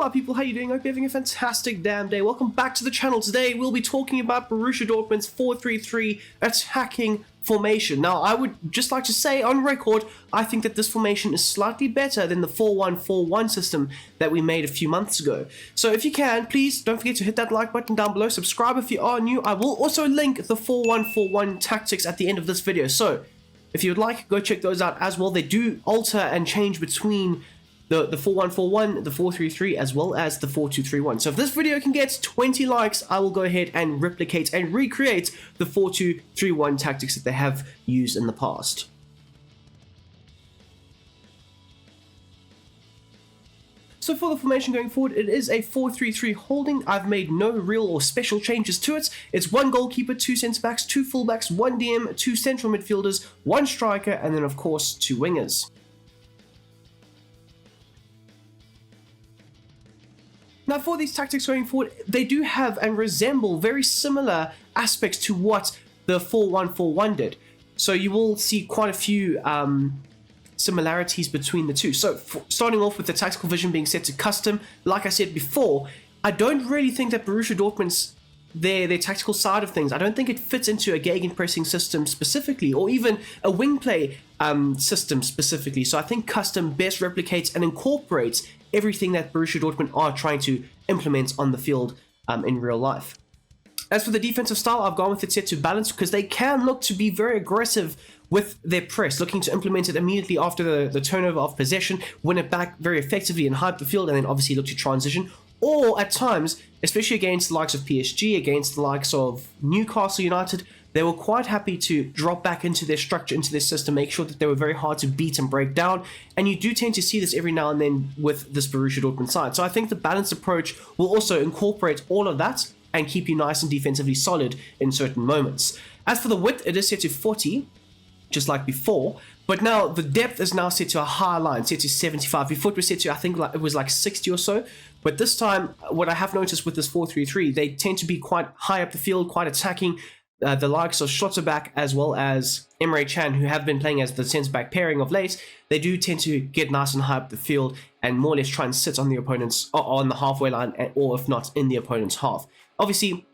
up, people? How you doing? I hope you're having a fantastic damn day. Welcome back to the channel. Today we'll be talking about Borussia Dortmund's 4-3-3 attacking formation. Now, I would just like to say on record, I think that this formation is slightly better than the 4-1-4-1 system that we made a few months ago. So if you can, please don't forget to hit that like button down below. Subscribe if you are new. I will also link the 4-1-4-1 tactics at the end of this video. So if you would like, go check those out as well. They do alter and change between the 4-1-4-1, the 4-3-3, as well as the 4-2-3-1. So if this video can get 20 likes, I will go ahead and replicate and recreate the 4-2-3-1 tactics that they have used in the past. So for the formation going forward, it is a 4-3-3 holding. I've made no real or special changes to it. It's one goalkeeper, two centre-backs, two full-backs, one DM, two central midfielders, one striker, and then of course two wingers. Now for these tactics going forward, they do have and resemble very similar aspects to what the 4-1-4-1 did. So you will see quite a few similarities between the two. So starting off with the tactical vision being set to custom, like I said before, I don't really think that Borussia Dortmund's their tactical side of things, I don't think it fits into a gegenpressing system specifically, or even a wing play system specifically. So I think custom best replicates and incorporates everything that Borussia Dortmund are trying to implement on the field in real life. As for the defensive style, I've gone with it set to balance because they can look to be very aggressive with their press, looking to implement it immediately after the turnover of possession, win it back very effectively and hype the field, and then obviously look to transition. Or at times, especially against the likes of PSG, against the likes of Newcastle United, they were quite happy to drop back into their structure, into their system, make sure that they were very hard to beat and break down. And you do tend to see this every now and then with this Borussia Dortmund side. So I think the balanced approach will also incorporate all of that and keep you nice and defensively solid in certain moments. As for the width, it is set to 40, just like before. But now the depth is now set to a higher line, set to 75. Before it was set to, I think it was like 60 or so. But this time, what I have noticed with this 4-3-3, they tend to be quite high up the field, quite attacking. The likes of Schlotterbeck as well as Emre Can, who have been playing as the centre-back pairing of late, they do tend to get nice and high up the field and more or less try and sit on the opponent's, on the halfway line, or if not, in the opponent's half. Obviously,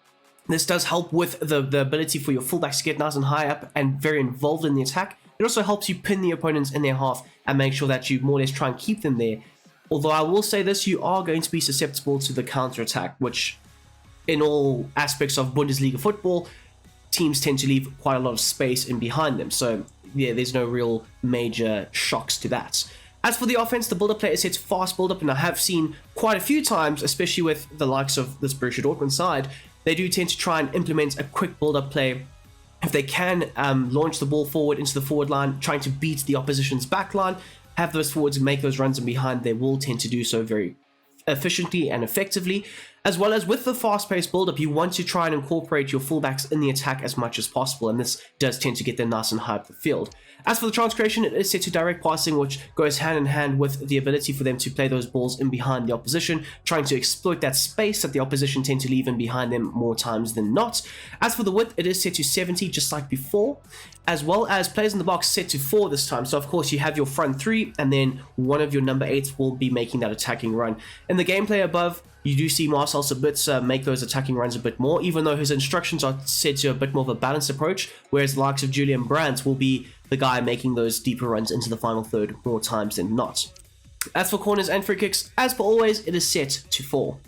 this does help with the ability for your fullbacks to get nice and high up and very involved in the attack. It also helps you pin the opponents in their half and make sure that you more or less try and keep them there. Although I will say this, you are going to be susceptible to the counter-attack, which in all aspects of Bundesliga football, teams tend to leave quite a lot of space in behind them. So yeah, there's no real major shocks to that. As for the offense, the build-up play is set to fast build-up, and I have seen quite a few times, especially with the likes of this Borussia Dortmund side, they do tend to try and implement a quick build-up play. If they can launch the ball forward into the forward line, trying to beat the opposition's back line, have those forwards make those runs in behind, they will tend to do so very efficiently and effectively. As well as with the fast-paced build-up, you want to try and incorporate your fullbacks in the attack as much as possible, and this does tend to get them nice and high up the field. As for the transcreation, it is set to direct passing, which goes hand in hand with the ability for them to play those balls in behind the opposition, trying to exploit that space that the opposition tend to leave in behind them more times than not. As for the width, it is set to 70, just like before, as well as players in the box set to 4 this time. So of course you have your front 3, and then one of your number 8s will be making that attacking run. In the gameplay above, you do see Marcel Sabitzer make those attacking runs a bit more, even though his instructions are set to a bit more of a balanced approach, whereas the likes of Julian Brandt will be the guy making those deeper runs into the final third more times than not. As for corners and free kicks, as per always, it is set to 4.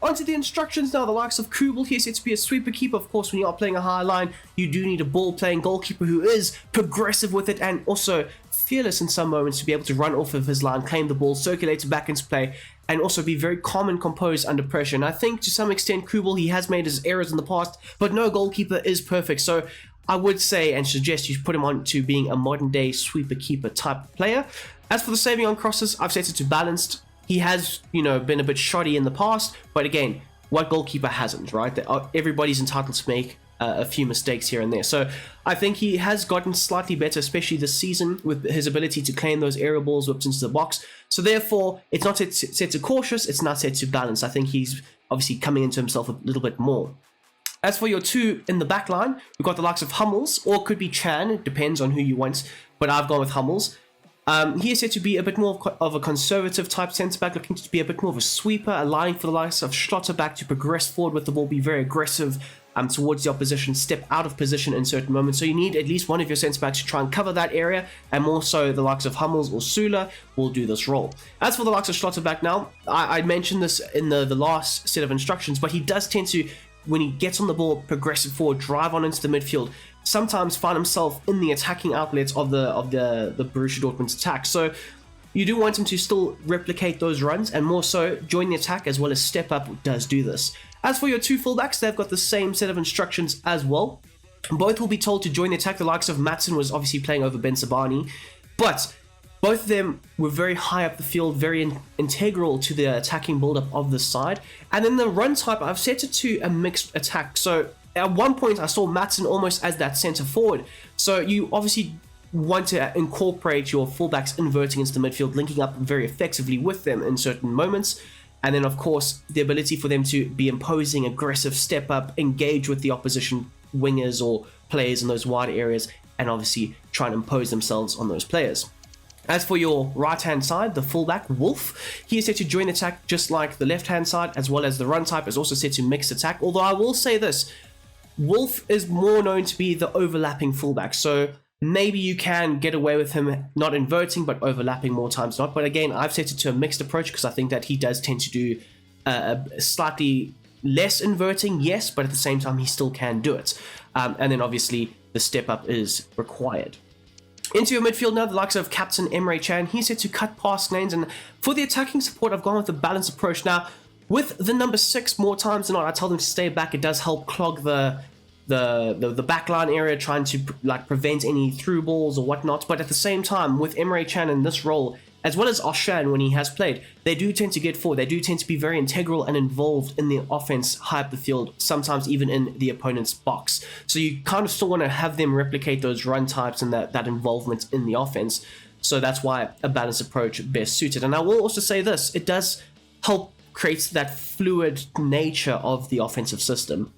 Onto the instructions now, the likes of Kubel here set to be a sweeper keeper. Of course, when you are playing a high line, you do need a ball-playing goalkeeper who is progressive with it and also fearless in some moments to be able to run off of his line, claim the ball, circulate it back into play, and also be very calm and composed under pressure. And I think to some extent, Kubel, he has made his errors in the past, but no goalkeeper is perfect. So I would say and suggest you put him on to being a modern-day sweeper-keeper type player. As for the saving on crosses, I've set it to balanced. He has, been a bit shoddy in the past, but again, what goalkeeper hasn't, right? Everybody's entitled to make a few mistakes here and there. So I think he has gotten slightly better, especially this season, with his ability to claim those aerial balls whipped into the box. So therefore, it's not set to cautious, it's not set to balance. I think he's obviously coming into himself a little bit more. As for your 2 in the back line, we've got the likes of Hummels, or it could be Chan, it depends on who you want, but I've gone with Hummels. He is said to be a bit more of a conservative type centre-back, looking to be a bit more of a sweeper, allowing for the likes of Schlotterbeck to progress forward with the ball, be very aggressive towards the opposition, step out of position in certain moments. So you need at least one of your centre-backs to try and cover that area, and more so the likes of Hummels or Sula will do this role. As for the likes of Schlotterbeck now, I mentioned this in the last set of instructions, but he does tend to, when he gets on the ball, progressive forward, drive on into the midfield, sometimes find himself in the attacking outlets of the Borussia Dortmund's attack. So you do want him to still replicate those runs, and more so join the attack as well as step up does do this. As for your two fullbacks, they've got the same set of instructions as well. Both will be told to join the attack. The likes of Maatsen was obviously playing over Ben Sabani, but both of them were very high up the field, very integral to the attacking build-up of the side. And then the run type, I've set it to a mixed attack. So at one point, I saw Maatsen almost as that centre forward. So you obviously want to incorporate your fullbacks inverting into the midfield, linking up very effectively with them in certain moments. And then, of course, the ability for them to be imposing, aggressive, step up, engage with the opposition wingers or players in those wide areas, and obviously try and impose themselves on those players. As for your right-hand side, the fullback, Wolf, he is set to join the attack just like the left-hand side, as well as the run type is also set to mixed attack. Although I will say this, Wolf is more known to be the overlapping fullback, so maybe you can get away with him not inverting but overlapping more times not. But again, I've set it to a mixed approach because I think that he does tend to do slightly less inverting, yes, but at the same time he still can do it. And then obviously the step up is required. Into your midfield now, the likes of Captain Emre Can, he's set to cut past lanes, and for the attacking support, I've gone with a balanced approach. Now, with the number 6, more times than not, I tell them to stay back. It does help clog the backline area, trying to prevent any through balls or whatnot. But at the same time, with Emre Can in this role, as well as Oshan when he has played, they do tend to get forward. They do tend to be very integral and involved in the offense, high up the field, sometimes even in the opponent's box. So you kind of still want to have them replicate those run types and that involvement in the offense. So that's why a balanced approach best suited. And I will also say this, it does help create that fluid nature of the offensive system.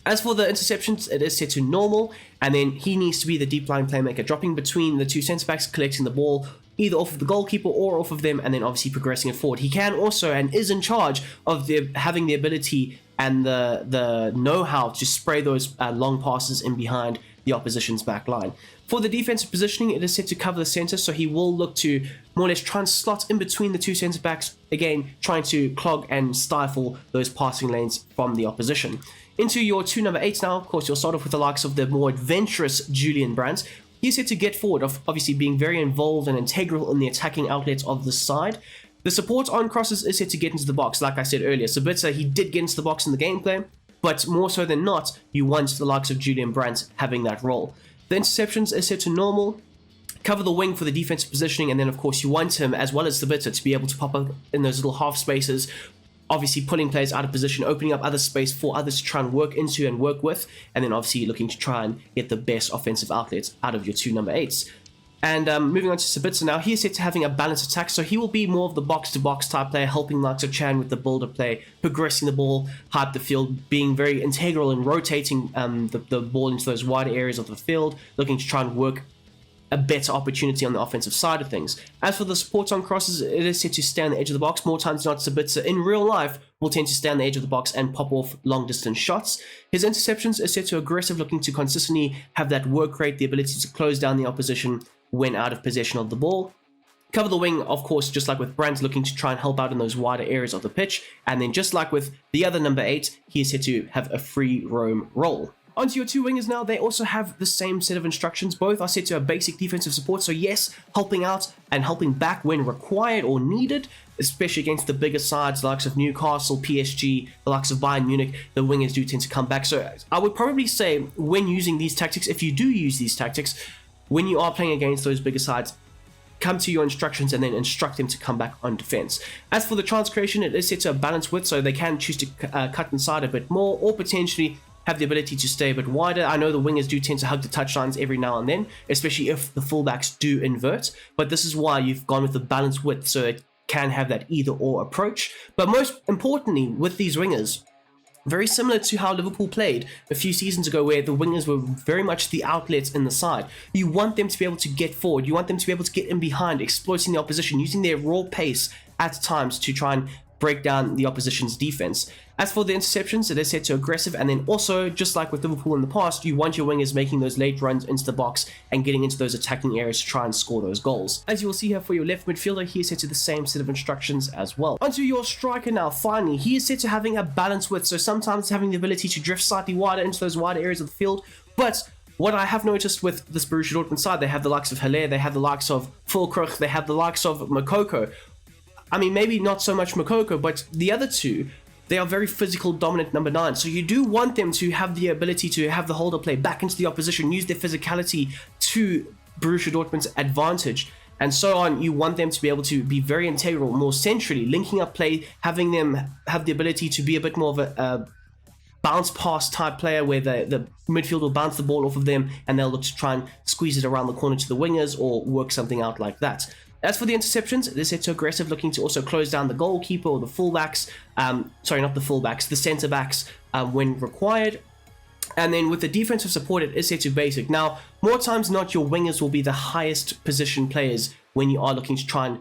As for the interceptions, it is set to normal, and then he needs to be the deep line playmaker, dropping between the two centre-backs, collecting the ball either off of the goalkeeper or off of them, and then obviously progressing it forward. He can also and is in charge of having the ability and the know-how to spray those long passes in behind the opposition's back line. For the defensive positioning, it is set to cover the centre, so he will look to more or less try and slot in between the two centre-backs, again, trying to clog and stifle those passing lanes from the opposition. Into your two number 8s now, of course, you'll start off with the likes of the more adventurous Julian Brandt. He's set to get forward, obviously being very involved and integral in the attacking outlets of the side. The support on crosses is set to get into the box, like I said earlier. Sabitzer, he did get into the box in the gameplay, but more so than not, you want the likes of Julian Brandt having that role. The interceptions is set to normal, cover the wing for the defensive positioning, and then of course you want him, as well as Sabitzer, to be able to pop up in those little half spaces, obviously pulling players out of position, opening up other space for others to try and work into and work with, and then obviously looking to try and get the best offensive outlets out of your two number 8s. And moving on to Sabitzer now, he is set to having a balanced attack, so he will be more of the box-to-box type player, helping likes of Chan with the build-up play, progressing the ball high up the field, being very integral in rotating the ball into those wider areas of the field, looking to try and work a better opportunity on the offensive side of things. As for the support on crosses, it is set to stay on the edge of the box. More times than not, Sabitzer in real life will tend to stay on the edge of the box and pop off long distance shots. His interceptions is set to aggressive, looking to consistently have that work rate, the ability to close down the opposition when out of possession of the ball. Cover the wing, of course, just like with Brandt, looking to try and help out in those wider areas of the pitch. And then just like with the other number 8, he is set to have a free roam role. Onto your two wingers now, they also have the same set of instructions. Both are set to a basic defensive support, so yes, helping out and helping back when required or needed, especially against the bigger sides, the likes of Newcastle, PSG, the likes of Bayern Munich, the wingers do tend to come back. So I would probably say when using these tactics, if you do use these tactics, when you are playing against those bigger sides, come to your instructions and then instruct them to come back on defense. As for the chance creation, it is set to a balanced width, so they can choose to cut inside a bit more or potentially have the ability to stay a bit wider. I know the wingers do tend to hug the touchlines every now and then, especially if the fullbacks do invert, but this is why you've gone with the balanced width, so it can have that either or approach. But most importantly, with these wingers, Very similar to how Liverpool played a few seasons ago, where the wingers were very much the outlets in the side. You want them to be able to get forward. You want them to be able to get in behind, exploiting the opposition, using their raw pace at times to try and break down the opposition's defense. As for the interceptions, it is set to aggressive, and then also, just like with Liverpool in the past, you want your wingers making those late runs into the box and getting into those attacking areas to try and score those goals. As you will see here for your left midfielder, he is set to the same set of instructions as well. Onto your striker now. Finally, he is set to having a balance width, so sometimes having the ability to drift slightly wider into those wider areas of the field. But what I have noticed with this Borussia Dortmund side, they have the likes of Haller, they have the likes of Füllkrug, they have the likes of Moukoko. I mean, maybe not so much Moukoko, but the other two, they are very physical, dominant number 9. So you do want them to have the ability to have the holder play back into the opposition, use their physicality to Borussia Dortmund's advantage, and so on. You want them to be able to be very integral, more centrally, linking up play, having them have the ability to be a bit more of a bounce pass type player, where the midfield will bounce the ball off of them and they'll look to try and squeeze it around the corner to the wingers or work something out like that. As for the interceptions, they're set to aggressive, looking to also close down the goalkeeper or the fullbacks, sorry, not the fullbacks, the centre backs when required. And then with the defensive support, it is set to basic. Now, more times than not, your wingers will be the highest position players when you are looking to try and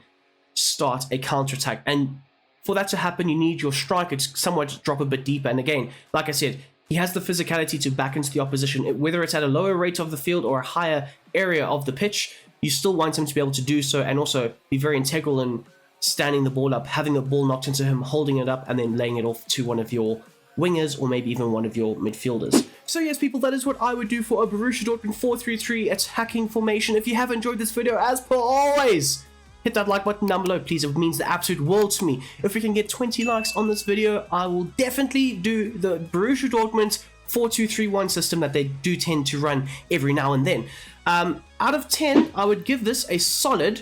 start a counter-attack. And for that to happen, you need your striker to somewhat drop a bit deeper. And again, like I said, he has the physicality to back into the opposition, whether it's at a lower rate of the field or a higher area of the pitch. You still want him to be able to do so, and also be very integral in standing the ball up, having the ball knocked into him, holding it up, and then laying it off to one of your wingers or maybe even one of your midfielders. So yes, people, that is what I would do for a Borussia Dortmund 4-3-3 attacking formation. If you have enjoyed this video, as per always, hit that like button down below, please. It means the absolute world to me. If we can get 20 likes on this video, I will definitely do the Borussia Dortmund 4-2-3-1 system that they do tend to run every now and then. Out of 10, I would give this a solid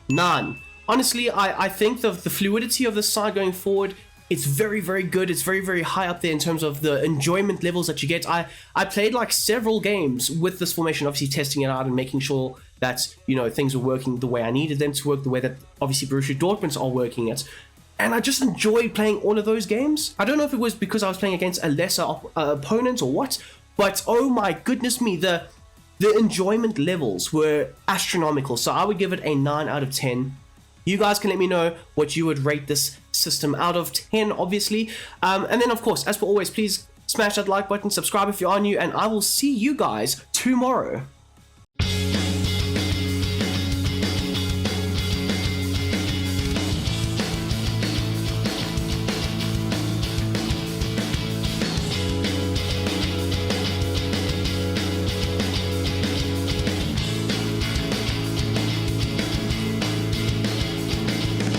9. Honestly, I think the fluidity of the side going forward, it's very, very good. It's very, very high up there in terms of the enjoyment levels that you get. I played like several games with this formation, obviously testing it out and making sure that, you know, things were working the way I needed them to work, the way that obviously Borussia Dortmund are working it. And I just enjoyed playing all of those games. I don't know if it was because I was playing against a lesser opponent or what, but oh my goodness me, the enjoyment levels were astronomical. So I would give it a 9 out of 10. You guys can let me know what you would rate this system out of 10, obviously. And then, of course, as per always, please smash that like button, subscribe if you are new, and I will see you guys tomorrow.